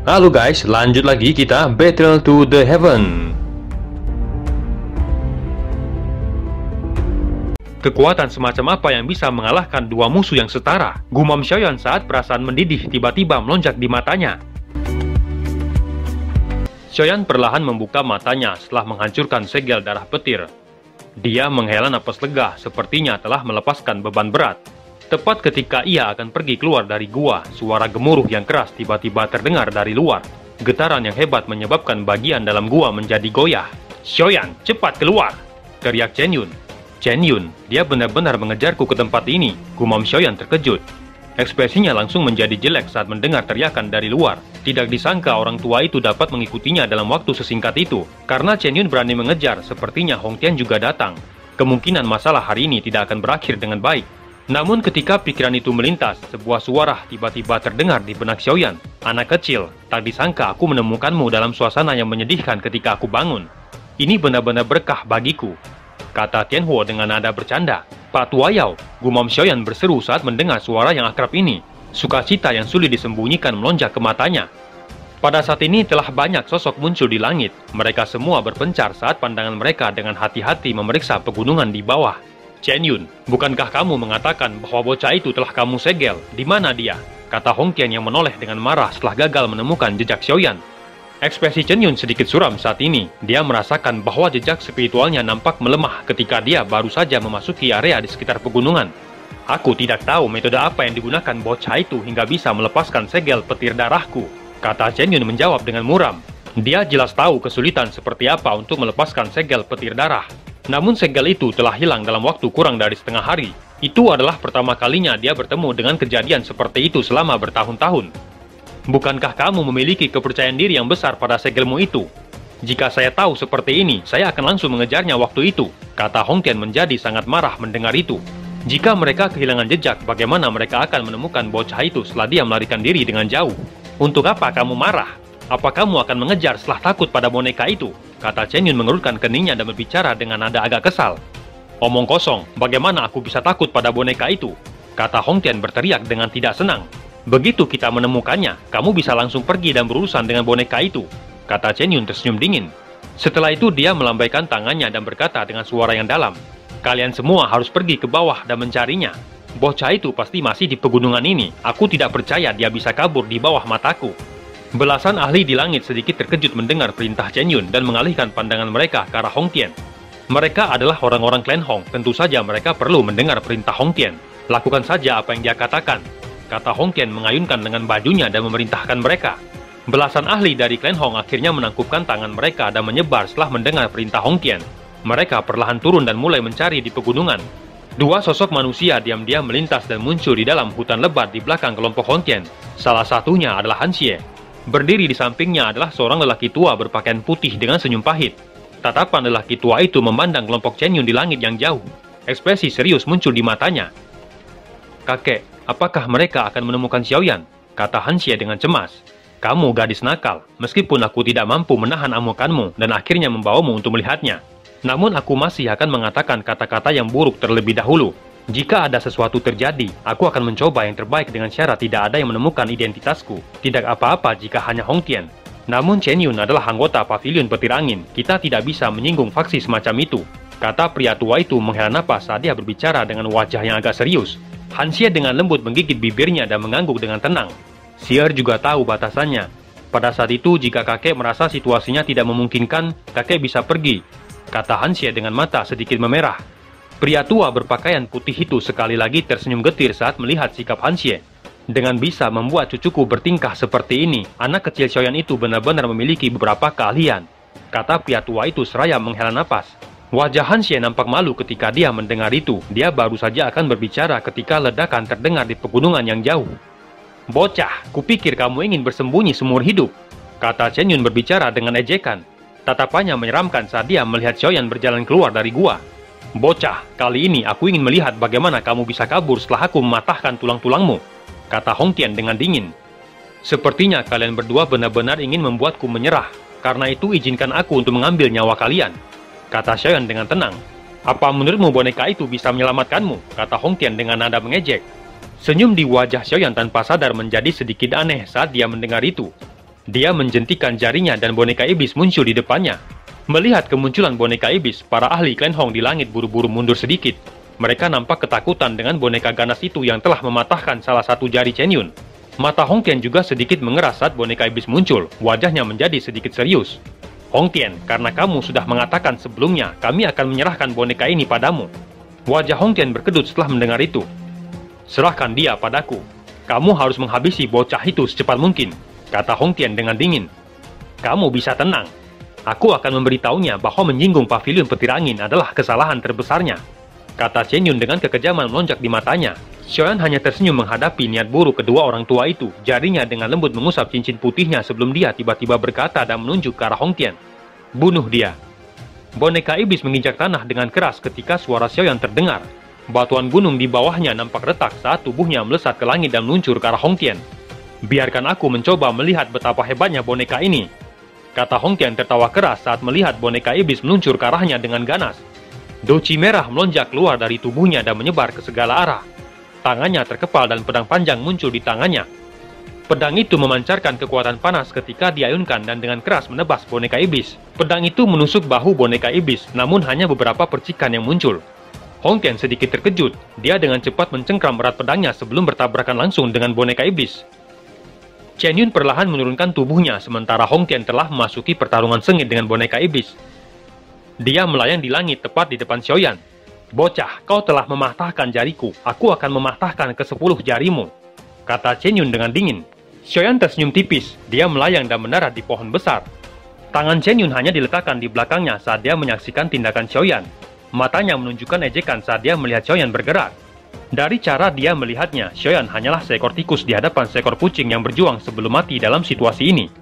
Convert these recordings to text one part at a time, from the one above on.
Halo guys, lanjut lagi kita Battle to the Heaven. Kekuatan semacam apa yang bisa mengalahkan dua musuh yang setara? Gumam Xiaoyan saat perasaan mendidih tiba-tiba melonjak di matanya. Xiaoyan perlahan membuka matanya setelah menghancurkan segel darah petir. Dia menghela napas lega, sepertinya telah melepaskan beban berat. Tepat ketika ia akan pergi keluar dari gua, suara gemuruh yang keras tiba-tiba terdengar dari luar. Getaran yang hebat menyebabkan bagian dalam gua menjadi goyah. "Xiaoyan, cepat keluar!" teriak Chen Yun. "Chen Yun, dia benar-benar mengejarku ke tempat ini." Gumam Xiaoyan terkejut. Ekspresinya langsung menjadi jelek saat mendengar teriakan dari luar. Tidak disangka orang tua itu dapat mengikutinya dalam waktu sesingkat itu. Karena Chen Yun berani mengejar, sepertinya Hong Tian juga datang. Kemungkinan masalah hari ini tidak akan berakhir dengan baik. Namun ketika pikiran itu melintas, sebuah suara tiba-tiba terdengar di benak Xiaoyan. "Anak kecil, tak disangka aku menemukanmu dalam suasana yang menyedihkan ketika aku bangun. Ini benar-benar berkah bagiku," kata Tianhuo dengan nada bercanda. "Pak Tua Yao," Gumam Xiaoyan berseru saat mendengar suara yang akrab ini. Sukacita yang sulit disembunyikan melonjak ke matanya. Pada saat ini telah banyak sosok muncul di langit. Mereka semua berpencar saat pandangan mereka dengan hati-hati memeriksa pegunungan di bawah. "Chen Yun, bukankah kamu mengatakan bahwa bocah itu telah kamu segel? Di mana dia?" kata Hong Tian yang menoleh dengan marah setelah gagal menemukan jejak Xiaoyan. Ekspresi Chen Yun sedikit suram saat ini. Dia merasakan bahwa jejak spiritualnya nampak melemah ketika dia baru saja memasuki area di sekitar pegunungan. "Aku tidak tahu metode apa yang digunakan bocah itu hingga bisa melepaskan segel petir darahku," kata Chen Yun menjawab dengan muram. Dia jelas tahu kesulitan seperti apa untuk melepaskan segel petir darah. Namun segel itu telah hilang dalam waktu kurang dari setengah hari. Itu adalah pertama kalinya dia bertemu dengan kejadian seperti itu selama bertahun-tahun. "Bukankah kamu memiliki kepercayaan diri yang besar pada segelmu itu? Jika saya tahu seperti ini, saya akan langsung mengejarnya waktu itu," kata Hong Tian menjadi sangat marah mendengar itu. Jika mereka kehilangan jejak, bagaimana mereka akan menemukan bocah itu setelah dia melarikan diri dengan jauh? "Untuk apa kamu marah? Apa kamu akan mengejar setelah takut pada boneka itu?" kata Chen Yun mengerutkan keningnya dan berbicara dengan nada agak kesal. "Omong kosong, bagaimana aku bisa takut pada boneka itu?" kata Hong Tian berteriak dengan tidak senang. "Begitu kita menemukannya, kamu bisa langsung pergi dan berurusan dengan boneka itu," kata Chen Yun tersenyum dingin. Setelah itu dia melambaikan tangannya dan berkata dengan suara yang dalam, "Kalian semua harus pergi ke bawah dan mencarinya. Bocah itu pasti masih di pegunungan ini. Aku tidak percaya dia bisa kabur di bawah mataku." Belasan ahli di langit sedikit terkejut mendengar perintah Chen Yun dan mengalihkan pandangan mereka ke arah Hong Tian. Mereka adalah orang-orang klan Hong, tentu saja mereka perlu mendengar perintah Hong Tian. "Lakukan saja apa yang dia katakan," kata Hong Tian mengayunkan dengan bajunya dan memerintahkan mereka. Belasan ahli dari klan Hong akhirnya menangkupkan tangan mereka dan menyebar setelah mendengar perintah Hong Tian. Mereka perlahan turun dan mulai mencari di pegunungan. Dua sosok manusia diam-diam melintas dan muncul di dalam hutan lebat di belakang kelompok Hong Tian. Salah satunya adalah Han Xie. Berdiri di sampingnya adalah seorang lelaki tua berpakaian putih dengan senyum pahit. Tatapan lelaki tua itu memandang kelompok Chen Yun di langit yang jauh. Ekspresi serius muncul di matanya. "Kakek, apakah mereka akan menemukan Xiaoyan?" kata Han Xie dengan cemas. "Kamu gadis nakal, meskipun aku tidak mampu menahan amukanmu dan akhirnya membawamu untuk melihatnya. Namun aku masih akan mengatakan kata-kata yang buruk terlebih dahulu. Jika ada sesuatu terjadi, aku akan mencoba yang terbaik dengan syarat tidak ada yang menemukan identitasku. Tidak apa-apa jika hanya Hong Tian. Namun Chen Yun adalah anggota pavilion petir angin. Kita tidak bisa menyinggung faksi semacam itu," kata pria tua itu menghela napas saat dia berbicara dengan wajah yang agak serius. Han Xie dengan lembut menggigit bibirnya dan mengangguk dengan tenang. Xie juga tahu batasannya. Pada saat itu, jika kakek merasa situasinya tidak memungkinkan, kakek bisa pergi, kata Han Xie dengan mata sedikit memerah. Pria tua berpakaian putih itu sekali lagi tersenyum getir saat melihat sikap Han Xie. "Dengan bisa membuat cucuku bertingkah seperti ini, anak kecil Xiaoyan itu benar-benar memiliki beberapa keahlian," kata pria tua itu seraya menghela napas. Wajah Han Xie nampak malu ketika dia mendengar itu. Dia baru saja akan berbicara ketika ledakan terdengar di pegunungan yang jauh. "Bocah, kupikir kamu ingin bersembunyi seumur hidup," kata Chen Yun berbicara dengan ejekan. Tatapannya menyeramkan saat dia melihat Xiaoyan berjalan keluar dari gua. "Bocah, kali ini aku ingin melihat bagaimana kamu bisa kabur setelah aku mematahkan tulang-tulangmu," kata Hong Tian dengan dingin. "Sepertinya kalian berdua benar-benar ingin membuatku menyerah. Karena itu izinkan aku untuk mengambil nyawa kalian," kata Xiaoyan dengan tenang. "Apa menurutmu boneka itu bisa menyelamatkanmu?" kata Hong Tian dengan nada mengejek. Senyum di wajah Xiaoyan tanpa sadar menjadi sedikit aneh saat dia mendengar itu. Dia menjentikan jarinya dan boneka iblis muncul di depannya. Melihat kemunculan boneka iblis, para ahli Klan Hong di langit buru-buru mundur sedikit. Mereka nampak ketakutan dengan boneka ganas itu yang telah mematahkan salah satu jari Chen Yun. Mata Hong Tian juga sedikit mengeras saat boneka iblis muncul, wajahnya menjadi sedikit serius. Hong Tian, karena kamu sudah mengatakan sebelumnya, kami akan menyerahkan boneka ini padamu. Wajah Hong Tian berkedut setelah mendengar itu. Serahkan dia padaku. Kamu harus menghabisi bocah itu secepat mungkin, kata Hong Tian dengan dingin. Kamu bisa tenang. Aku akan memberitahunya bahwa menyinggung pavilion petir angin adalah kesalahan terbesarnya, kata Chen Yun dengan kekejaman melonjak di matanya. Xiaoyan hanya tersenyum menghadapi niat buruk kedua orang tua itu. Jarinya dengan lembut mengusap cincin putihnya sebelum dia tiba-tiba berkata dan menunjuk ke arah Hong Tian. Bunuh dia. Boneka iblis menginjak tanah dengan keras ketika suara Xiaoyan terdengar. Batuan gunung di bawahnya nampak retak saat tubuhnya melesat ke langit dan meluncur ke arah Hong Tian. Biarkan aku mencoba melihat betapa hebatnya boneka ini, kata Hong Tian tertawa keras saat melihat boneka iblis meluncur ke arahnya dengan ganas. Doci merah melonjak keluar dari tubuhnya dan menyebar ke segala arah. Tangannya terkepal dan pedang panjang muncul di tangannya. Pedang itu memancarkan kekuatan panas ketika diayunkan dan dengan keras menebas boneka iblis. Pedang itu menusuk bahu boneka iblis, namun hanya beberapa percikan yang muncul. Hong Tian sedikit terkejut. Dia dengan cepat mencengkram erat pedangnya sebelum bertabrakan langsung dengan boneka iblis. Chen Yun perlahan menurunkan tubuhnya sementara Hong Tian telah memasuki pertarungan sengit dengan boneka iblis. Dia melayang di langit tepat di depan Xiaoyan. Bocah, kau telah mematahkan jariku. Aku akan mematahkan ke-10 jarimu, kata Chen Yun dengan dingin. Xiaoyan tersenyum tipis. Dia melayang dan mendarat di pohon besar. Tangan Chen Yun hanya diletakkan di belakangnya saat dia menyaksikan tindakan Xiaoyan. Matanya menunjukkan ejekan saat dia melihat Xiaoyan bergerak. Dari cara dia melihatnya, Xiaoyan hanyalah seekor tikus di hadapan seekor kucing yang berjuang sebelum mati dalam situasi ini.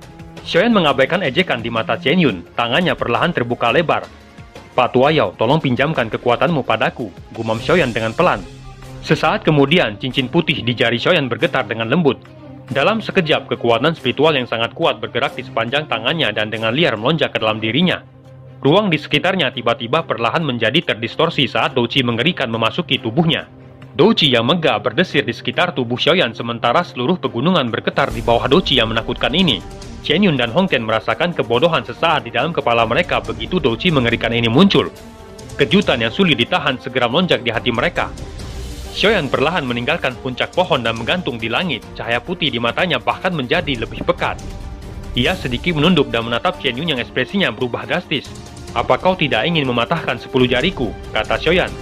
Xiaoyan mengabaikan ejekan di mata Chen Yun. Tangannya perlahan terbuka lebar. Pak Tua Yao, tolong pinjamkan kekuatanmu padaku, gumam Xiaoyan dengan pelan. Sesaat kemudian, cincin putih di jari Xiaoyan bergetar dengan lembut. Dalam sekejap, kekuatan spiritual yang sangat kuat bergerak di sepanjang tangannya dan dengan liar melonjak ke dalam dirinya. Ruang di sekitarnya tiba-tiba perlahan menjadi terdistorsi saat Douqi mengerikan memasuki tubuhnya. Douqi yang megah berdesir di sekitar tubuh Xiaoyan sementara seluruh pegunungan bergetar di bawah Douqi yang menakutkan ini. Chen Yun dan Hong Tian merasakan kebodohan sesaat di dalam kepala mereka begitu Douqi mengerikan ini muncul. Kejutan yang sulit ditahan segera melonjak di hati mereka. Xiaoyan perlahan meninggalkan puncak pohon dan menggantung di langit. Cahaya putih di matanya bahkan menjadi lebih pekat. Ia sedikit menunduk dan menatap Chen Yun yang ekspresinya berubah drastis. Apa kau tidak ingin mematahkan 10 jariku? Kata Xiaoyan.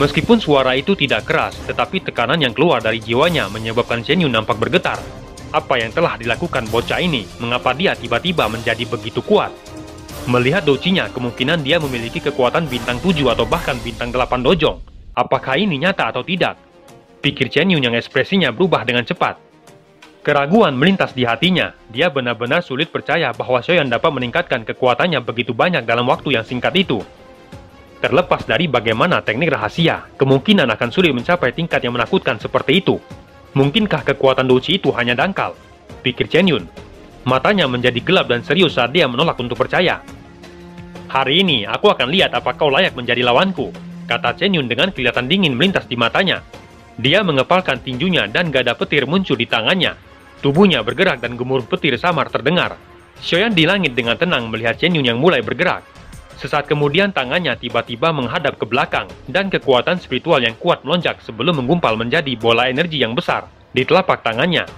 Meskipun suara itu tidak keras, tetapi tekanan yang keluar dari jiwanya menyebabkan Chen Yun nampak bergetar. Apa yang telah dilakukan bocah ini? Mengapa dia tiba-tiba menjadi begitu kuat? Melihat Douqi-nya, kemungkinan dia memiliki kekuatan bintang 7 atau bahkan bintang 8 dojong. Apakah ini nyata atau tidak? Pikir Chen Yun yang ekspresinya berubah dengan cepat. Keraguan melintas di hatinya. Dia benar-benar sulit percaya bahwa Xiaoyan dapat meningkatkan kekuatannya begitu banyak dalam waktu yang singkat itu. Terlepas dari bagaimana teknik rahasia, kemungkinan akan sulit mencapai tingkat yang menakutkan seperti itu. Mungkinkah kekuatan Douqi itu hanya dangkal? Pikir Chen Yun. Matanya menjadi gelap dan serius saat dia menolak untuk percaya. Hari ini, aku akan lihat apakah kau layak menjadi lawanku, kata Chen Yun dengan kelihatan dingin melintas di matanya. Dia mengepalkan tinjunya dan gada petir muncul di tangannya. Tubuhnya bergerak dan gemuruh petir samar terdengar. Xiaoyan di langit dengan tenang melihat Chen Yun yang mulai bergerak. Sesaat kemudian tangannya tiba-tiba menghadap ke belakang dan kekuatan spiritual yang kuat melonjak sebelum menggumpal menjadi bola energi yang besar di telapak tangannya.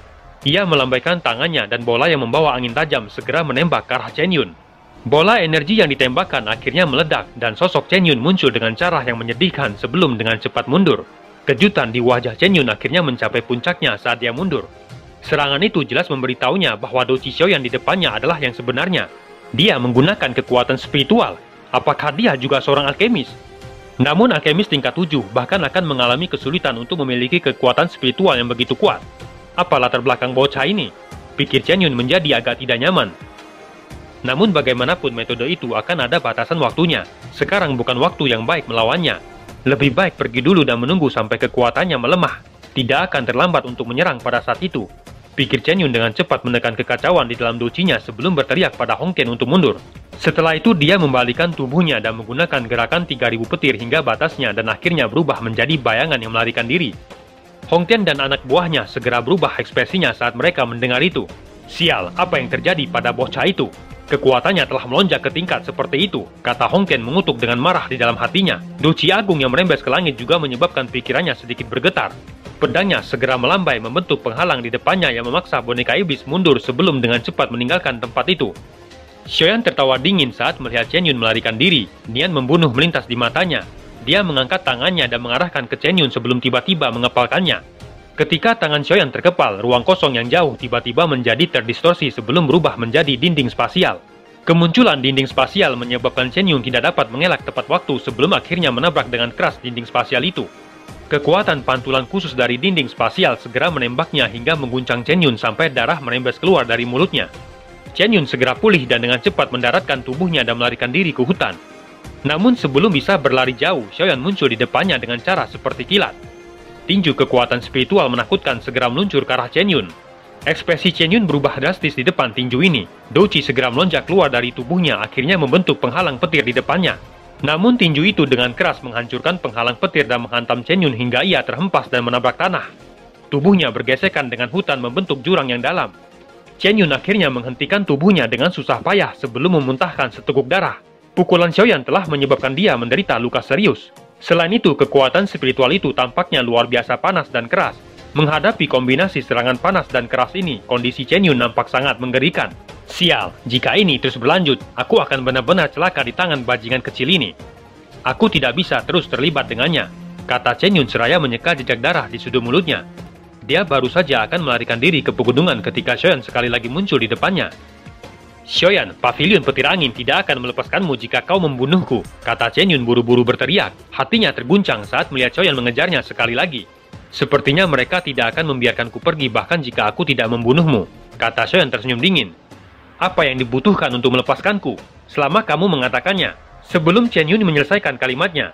Ia melambaikan tangannya dan bola yang membawa angin tajam segera menembak ke arah Chen Yun. Bola energi yang ditembakkan akhirnya meledak dan sosok Chen Yun muncul dengan cara yang menyedihkan sebelum dengan cepat mundur. Kejutan di wajah Chen Yun akhirnya mencapai puncaknya saat dia mundur. Serangan itu jelas memberitahunya bahwa Douqi Xiaoyan di depannya adalah yang sebenarnya. Dia menggunakan kekuatan spiritual. Apakah dia juga seorang alkemis? Namun alkemis tingkat 7 bahkan akan mengalami kesulitan untuk memiliki kekuatan spiritual yang begitu kuat. Apa latar belakang bocah ini? Pikir Chen Yun menjadi agak tidak nyaman. Namun bagaimanapun metode itu akan ada batasan waktunya. Sekarang bukan waktu yang baik melawannya. Lebih baik pergi dulu dan menunggu sampai kekuatannya melemah. Tidak akan terlambat untuk menyerang pada saat itu. Pikir Chen Yun dengan cepat menekan kekacauan di dalam Douqi-nya sebelum berteriak pada Hong Tian untuk mundur. Setelah itu dia membalikkan tubuhnya dan menggunakan gerakan 3000 petir hingga batasnya dan akhirnya berubah menjadi bayangan yang melarikan diri. Hong Tian dan anak buahnya segera berubah ekspresinya saat mereka mendengar itu. Sial, apa yang terjadi pada bocah itu? Kekuatannya telah melonjak ke tingkat seperti itu, kata Hong Tian mengutuk dengan marah di dalam hatinya. Duci agung yang merembes ke langit juga menyebabkan pikirannya sedikit bergetar. Pedangnya segera melambai membentuk penghalang di depannya yang memaksa boneka iblis mundur sebelum dengan cepat meninggalkan tempat itu. Xiaoyan tertawa dingin saat melihat Chen Yun melarikan diri. Nian membunuh melintas di matanya. Dia mengangkat tangannya dan mengarahkan ke Chen Yun sebelum tiba-tiba mengepalkannya. Ketika tangan Xiaoyan terkepal, ruang kosong yang jauh tiba-tiba menjadi terdistorsi sebelum berubah menjadi dinding spasial. Kemunculan dinding spasial menyebabkan Chen Yun tidak dapat mengelak tepat waktu sebelum akhirnya menabrak dengan keras dinding spasial itu. Kekuatan pantulan khusus dari dinding spasial segera menembaknya hingga mengguncang Chen Yun sampai darah merembes keluar dari mulutnya. Chen Yun segera pulih dan dengan cepat mendaratkan tubuhnya dan melarikan diri ke hutan. Namun sebelum bisa berlari jauh, Xiaoyan muncul di depannya dengan cara seperti kilat. Tinju kekuatan spiritual menakutkan segera meluncur ke arah Chen Yun. Ekspresi Chen Yun berubah drastis di depan tinju ini. Douqi segera melonjak keluar dari tubuhnya akhirnya membentuk penghalang petir di depannya. Namun tinju itu dengan keras menghancurkan penghalang petir dan menghantam Chen Yun hingga ia terhempas dan menabrak tanah. Tubuhnya bergesekan dengan hutan membentuk jurang yang dalam. Chen Yun akhirnya menghentikan tubuhnya dengan susah payah sebelum memuntahkan seteguk darah. Pukulan Xiaoyan telah menyebabkan dia menderita luka serius. Selain itu, kekuatan spiritual itu tampaknya luar biasa panas dan keras. Menghadapi kombinasi serangan panas dan keras ini, kondisi Chen Yun nampak sangat mengerikan. Sial, jika ini terus berlanjut, aku akan benar-benar celaka di tangan bajingan kecil ini. Aku tidak bisa terus terlibat dengannya, kata Chen Yun seraya menyeka jejak darah di sudut mulutnya. Dia baru saja akan melarikan diri ke pegunungan ketika Xiaoyan sekali lagi muncul di depannya. Xiaoyan, pavilion petir angin tidak akan melepaskanmu jika kau membunuhku, kata Chen Yun buru-buru berteriak. Hatinya terguncang saat melihat Xiaoyan mengejarnya sekali lagi. Sepertinya mereka tidak akan membiarkanku pergi bahkan jika aku tidak membunuhmu, kata Xiaoyan tersenyum dingin. Apa yang dibutuhkan untuk melepaskanku? Selama kamu mengatakannya. Sebelum Chen Yun menyelesaikan kalimatnya,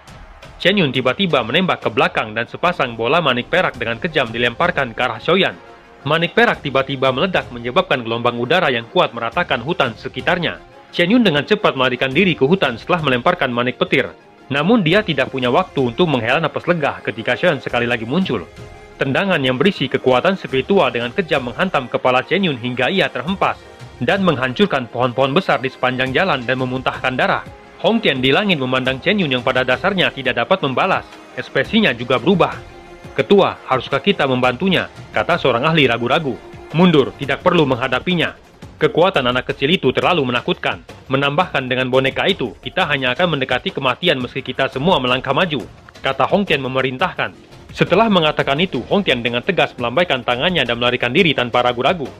Chen Yun tiba-tiba menembak ke belakang dan sepasang bola manik perak dengan kejam dilemparkan ke arah Xiaoyan. Manik perak tiba-tiba meledak menyebabkan gelombang udara yang kuat meratakan hutan sekitarnya. Chen Yun dengan cepat melarikan diri ke hutan setelah melemparkan manik petir. Namun dia tidak punya waktu untuk menghela napas lega ketika Xiaoyan sekali lagi muncul. Tendangan yang berisi kekuatan spiritual dengan kejam menghantam kepala Chen Yun hingga ia terhempas dan menghancurkan pohon-pohon besar di sepanjang jalan dan memuntahkan darah. Hong Tian di langit memandang Chen Yun yang pada dasarnya tidak dapat membalas. Ekspresinya juga berubah. Ketua, haruskah kita membantunya? Kata seorang ahli ragu-ragu. Mundur, tidak perlu menghadapinya. Kekuatan anak kecil itu terlalu menakutkan. Menambahkan dengan boneka itu, kita hanya akan mendekati kematian meski kita semua melangkah maju. Kata Hong Tian memerintahkan. Setelah mengatakan itu, Hong Tian dengan tegas melambaikan tangannya dan melarikan diri tanpa ragu-ragu.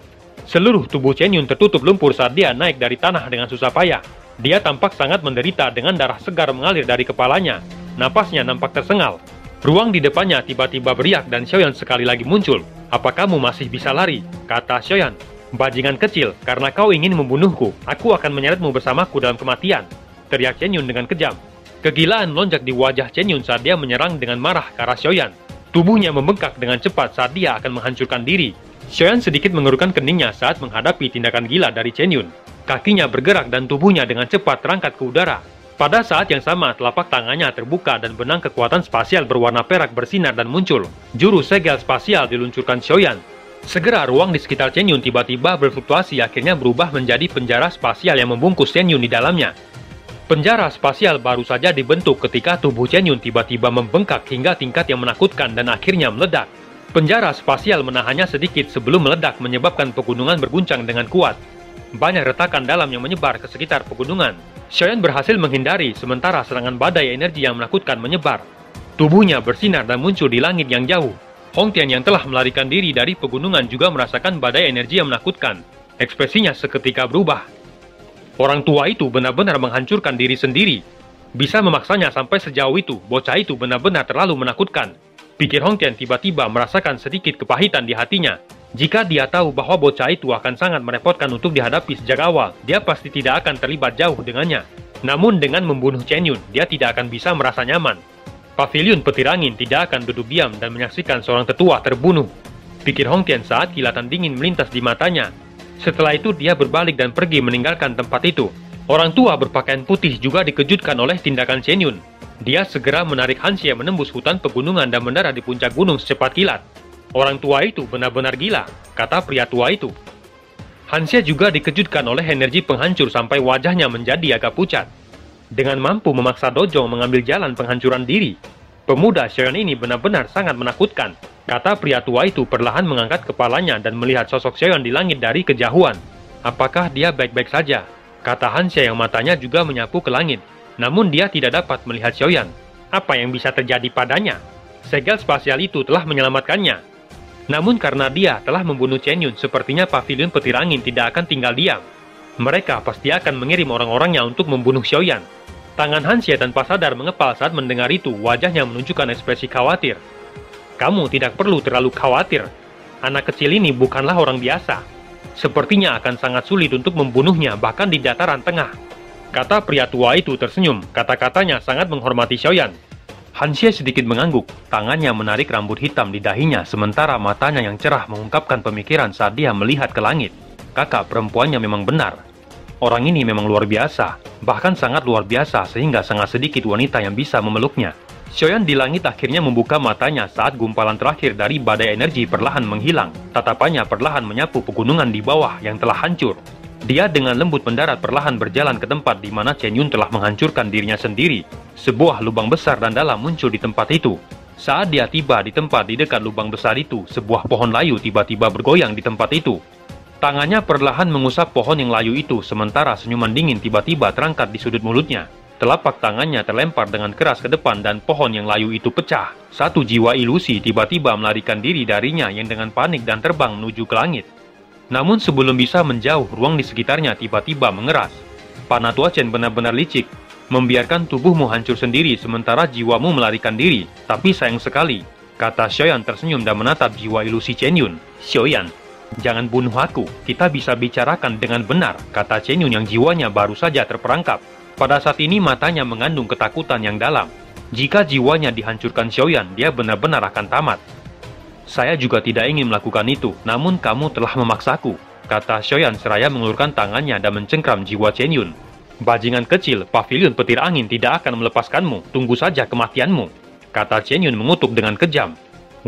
Seluruh tubuh Chen Yun tertutup lumpur saat dia naik dari tanah dengan susah payah. Dia tampak sangat menderita dengan darah segar mengalir dari kepalanya. Napasnya nampak tersengal. Ruang di depannya tiba-tiba beriak dan Xiaoyan sekali lagi muncul. Apa kamu masih bisa lari? Kata Xiaoyan. Bajingan kecil, karena kau ingin membunuhku, aku akan menyeretmu bersamaku dalam kematian. Teriak Chen Yun dengan kejam. Kegilaan melonjak di wajah Chen Yun saat dia menyerang dengan marah ke arah Xiaoyan. Tubuhnya membengkak dengan cepat saat dia akan menghancurkan diri. Xiaoyan sedikit menggerukkan keningnya saat menghadapi tindakan gila dari Chen Yun. Kakinya bergerak dan tubuhnya dengan cepat terangkat ke udara. Pada saat yang sama, telapak tangannya terbuka dan benang kekuatan spasial berwarna perak bersinar dan muncul. Jurus segel spasial diluncurkan Xiaoyan. Segera ruang di sekitar Chen Yun tiba-tiba berfluktuasi akhirnya berubah menjadi penjara spasial yang membungkus Chen Yun di dalamnya. Penjara spasial baru saja dibentuk ketika tubuh Chen Yun tiba-tiba membengkak hingga tingkat yang menakutkan dan akhirnya meledak. Penjara spasial menahannya sedikit sebelum meledak menyebabkan pegunungan berguncang dengan kuat. Banyak retakan dalam yang menyebar ke sekitar pegunungan. Xiaoyan berhasil menghindari sementara serangan badai energi yang menakutkan menyebar. Tubuhnya bersinar dan muncul di langit yang jauh. Hong Tian yang telah melarikan diri dari pegunungan juga merasakan badai energi yang menakutkan. Ekspresinya seketika berubah. Orang tua itu benar-benar menghancurkan diri sendiri. Bisa memaksanya sampai sejauh itu, bocah itu benar-benar terlalu menakutkan. Pikir Hong Tian tiba-tiba merasakan sedikit kepahitan di hatinya. Jika dia tahu bahwa bocah itu akan sangat merepotkan untuk dihadapi sejak awal, dia pasti tidak akan terlibat jauh dengannya. Namun dengan membunuh Chen Yun, dia tidak akan bisa merasa nyaman. Pavilion petir angin tidak akan duduk diam dan menyaksikan seorang tetua terbunuh. Pikir Hong Tian saat kilatan dingin melintas di matanya. Setelah itu dia berbalik dan pergi meninggalkan tempat itu. Orang tua berpakaian putih juga dikejutkan oleh tindakan Chen Yun. Dia segera menarik Hanxie menembus hutan pegunungan dan mendarat di puncak gunung secepat kilat. Orang tua itu benar-benar gila, kata pria tua itu. Han Xie juga dikejutkan oleh energi penghancur sampai wajahnya menjadi agak pucat. Dengan mampu memaksa Dojong mengambil jalan penghancuran diri, pemuda Xiaoyan ini benar-benar sangat menakutkan. Kata pria tua itu perlahan mengangkat kepalanya dan melihat sosok Xiaoyan di langit dari kejauhan. Apakah dia baik-baik saja? Kata Han Xie yang matanya juga menyapu ke langit. Namun dia tidak dapat melihat Xiaoyan. Apa yang bisa terjadi padanya? Segel spasial itu telah menyelamatkannya. Namun karena dia telah membunuh Chen Yun, sepertinya pavilion petir angin tidak akan tinggal diam. Mereka pasti akan mengirim orang-orangnya untuk membunuh Xiaoyan. Tangan Han Xie tanpa sadar mengepal saat mendengar itu, wajahnya menunjukkan ekspresi khawatir. Kamu tidak perlu terlalu khawatir. Anak kecil ini bukanlah orang biasa. Sepertinya akan sangat sulit untuk membunuhnya bahkan di dataran tengah. Kata pria tua itu tersenyum, kata-katanya sangat menghormati Xiaoyan. Han Xie sedikit mengangguk, tangannya menarik rambut hitam di dahinya sementara matanya yang cerah mengungkapkan pemikiran saat dia melihat ke langit. Kakak perempuannya memang benar. Orang ini memang luar biasa, bahkan sangat luar biasa sehingga sangat sedikit wanita yang bisa memeluknya. Xiaoyan di langit akhirnya membuka matanya saat gumpalan terakhir dari badai energi perlahan menghilang. Tatapannya perlahan menyapu pegunungan di bawah yang telah hancur. Dia dengan lembut mendarat perlahan berjalan ke tempat di mana Chen Yun telah menghancurkan dirinya sendiri. Sebuah lubang besar dan dalam muncul di tempat itu. Saat dia tiba di tempat di dekat lubang besar itu, sebuah pohon layu tiba-tiba bergoyang di tempat itu. Tangannya perlahan mengusap pohon yang layu itu, sementara senyuman dingin tiba-tiba terangkat di sudut mulutnya. Telapak tangannya terlempar dengan keras ke depan dan pohon yang layu itu pecah. Satu jiwa ilusi tiba-tiba melarikan diri darinya yang dengan panik dan terbang menuju ke langit. Namun sebelum bisa menjauh, ruang di sekitarnya tiba-tiba mengeras. Panah Tua Chen benar-benar licik, membiarkan tubuhmu hancur sendiri sementara jiwamu melarikan diri. Tapi sayang sekali, kata Xiaoyan tersenyum dan menatap jiwa ilusi Chen Yun. Xiaoyan, jangan bunuh aku, kita bisa bicarakan dengan benar, kata Chen Yun yang jiwanya baru saja terperangkap. Pada saat ini matanya mengandung ketakutan yang dalam. Jika jiwanya dihancurkan Xiaoyan, dia benar-benar akan tamat. Saya juga tidak ingin melakukan itu, namun kamu telah memaksaku, kata Xiaoyan seraya mengulurkan tangannya dan mencengkram jiwa Chen Yun. Bajingan kecil, pavilion petir angin tidak akan melepaskanmu, tunggu saja kematianmu, kata Chen Yun mengutuk dengan kejam.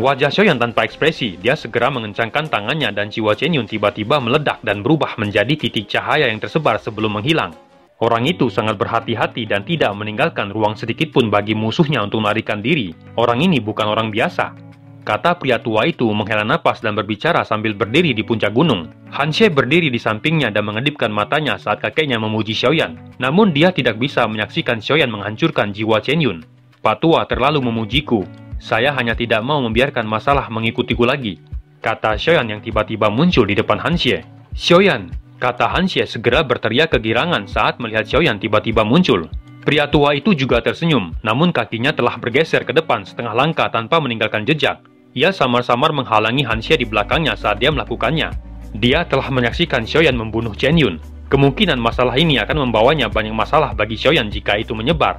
Wajah Xiaoyan tanpa ekspresi, dia segera mengencangkan tangannya dan jiwa Chen Yun tiba-tiba meledak dan berubah menjadi titik cahaya yang tersebar sebelum menghilang. Orang itu sangat berhati-hati dan tidak meninggalkan ruang sedikit pun bagi musuhnya untuk melarikan diri. Orang ini bukan orang biasa. Kata pria tua itu menghela napas dan berbicara sambil berdiri di puncak gunung. Han Xie berdiri di sampingnya dan mengedipkan matanya saat kakeknya memuji Xiaoyan. Namun dia tidak bisa menyaksikan Xiaoyan menghancurkan jiwa Chen Yun. Pak tua terlalu memujiku. Saya hanya tidak mau membiarkan masalah mengikutiku lagi, kata Xiaoyan yang tiba-tiba muncul di depan Han Xie. Xiaoyan, kata Han Xie segera berteriak kegirangan saat melihat Xiaoyan tiba-tiba muncul. Pria tua itu juga tersenyum, namun kakinya telah bergeser ke depan setengah langkah tanpa meninggalkan jejak. Ia samar-samar menghalangi Han Xie di belakangnya saat dia melakukannya. Dia telah menyaksikan Xiaoyan membunuh Chen Yun. Kemungkinan masalah ini akan membawanya banyak masalah bagi Xiaoyan jika itu menyebar.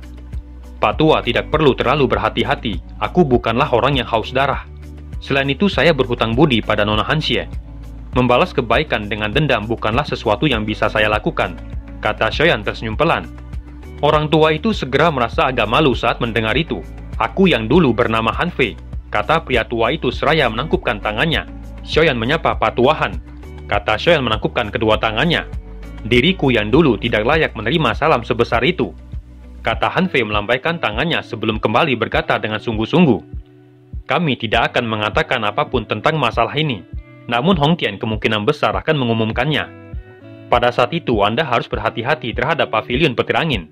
Pak tua tidak perlu terlalu berhati-hati. Aku bukanlah orang yang haus darah. Selain itu saya berhutang budi pada Nona Han Xie. Membalas kebaikan dengan dendam bukanlah sesuatu yang bisa saya lakukan, kata Xiaoyan tersenyum pelan. Orang tua itu segera merasa agak malu saat mendengar itu. Aku yang dulu bernama Han Fei, kata pria tua itu seraya menangkupkan tangannya. Xiaoyan menyapa Pak Tuahan, kata Xiaoyan menangkupkan kedua tangannya. Diriku yang dulu tidak layak menerima salam sebesar itu, kata Han Fei melambaikan tangannya sebelum kembali berkata dengan sungguh-sungguh. Kami tidak akan mengatakan apapun tentang masalah ini. Namun Hong Qian kemungkinan besar akan mengumumkannya. Pada saat itu Anda harus berhati-hati terhadap pavilion petir angin.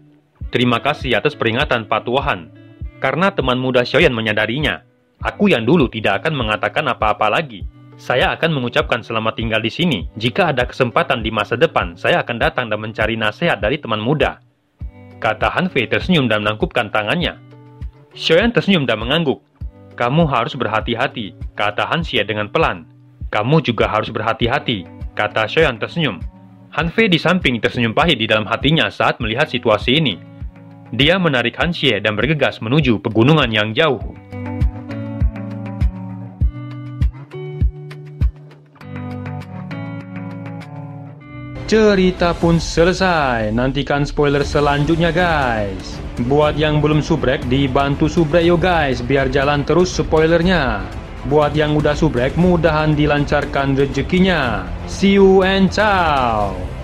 Terima kasih atas peringatan Pak Tuahan. Karena teman muda Xiaoyan menyadarinya, aku yang dulu tidak akan mengatakan apa-apa lagi. Saya akan mengucapkan selamat tinggal di sini. Jika ada kesempatan di masa depan, saya akan datang dan mencari nasihat dari teman muda, kata Han Fei tersenyum dan menangkupkan tangannya. Xiaoyan tersenyum dan mengangguk. Kamu harus berhati-hati, kata Han Xie dengan pelan. Kamu juga harus berhati-hati, kata Xiaoyan tersenyum. Han Fei di samping tersenyum pahit di dalam hatinya saat melihat situasi ini. Dia menarik Han Xie dan bergegas menuju pegunungan yang jauh. Cerita pun selesai, nantikan spoiler selanjutnya guys. Buat yang belum subrek, dibantu subrek yo guys, biar jalan terus spoilernya. Buat yang udah subrek, mudahan dilancarkan rezekinya. See you and ciao.